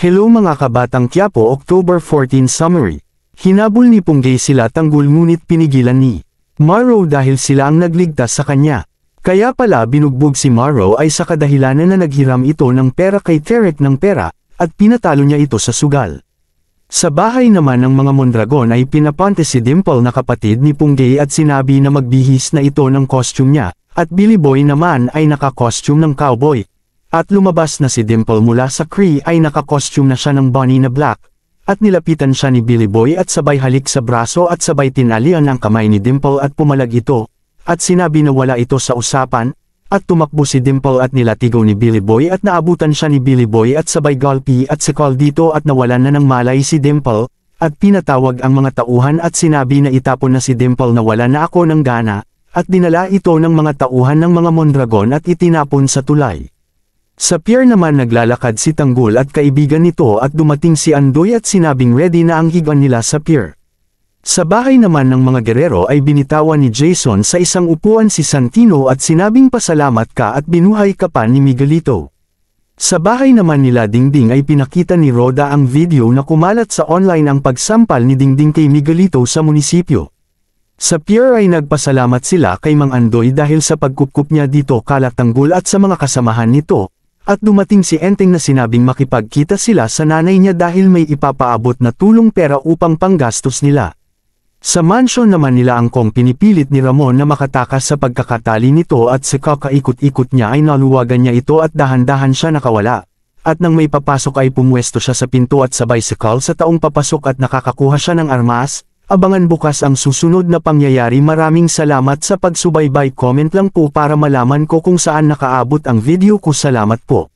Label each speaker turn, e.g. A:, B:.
A: Hello mga kabatang Quiapo, October 14 Summary. Hinabol ni Ponggay sila Tanggol ngunit pinigilan ni Maro dahil sila ang nagligtas sa kanya. Kaya pala binugbog si Maro ay sa kadahilanan na naghiram ito ng pera kay Terek ng pera, at pinatalo niya ito sa sugal. Sa bahay naman ng mga Mondragon ay pinapante si Dimple na kapatid ni Ponggay at sinabi na magbihis na ito ng costume niya, at Billy Boy naman ay naka-costume ng cowboy. At lumabas na si Dimple mula sa Cree ay naka-costume na siya ng bunny na black, at nilapitan siya ni Billy Boy at sabay halik sa braso at sabay tinalian ang kamay ni Dimple at pumalag ito, at sinabi na wala ito sa usapan, at tumakbo si Dimple at nilatigaw ni Billy Boy at naabutan siya ni Billy Boy at sabay galpi at sikal dito at nawalan na ng malay si Dimple, at pinatawag ang mga tauhan at sinabi na itapon na si Dimple na wala na ako ng gana, at dinala ito ng mga tauhan ng mga Mondragon at itinapon sa tulay. Sa pier naman naglalakad si Tanggol at kaibigan nito at dumating si Andoy at sinabing ready na ang higaan nila sa pier. Sa bahay naman ng mga gerero ay binitawan ni Jason sa isang upuan si Santino at sinabing pasalamat ka at binuhay ka pa ni Miguelito. Sa bahay naman nila Dingding ay pinakita ni Roda ang video na kumalat sa online ang pagsampal ni Dingding kay Miguelito sa munisipyo. Sa pier ay nagpasalamat sila kay Mang Andoy dahil sa pagkupkup niya dito kala Tanggol at sa mga kasamahan nito. At dumating si Enteng na sinabing makipagkita sila sa nanay niya dahil may ipapaabot na tulong pera upang panggastos nila. Sa mansion naman nila Angkong pinipilit ni Ramon na makatakas sa pagkakatali nito at sa kakaikot-ikot niya ay naluwagan niya ito at dahan-dahan siya nakawala. At nang may papasok ay pumwesto siya sa pinto at sa bicycle sa taong papasok at nakakakuha siya ng armas. Abangan bukas ang susunod na pangyayari. Maraming salamat sa pagsubaybay. Comment lang po para malaman ko kung saan nakaabot ang video ko. Salamat po.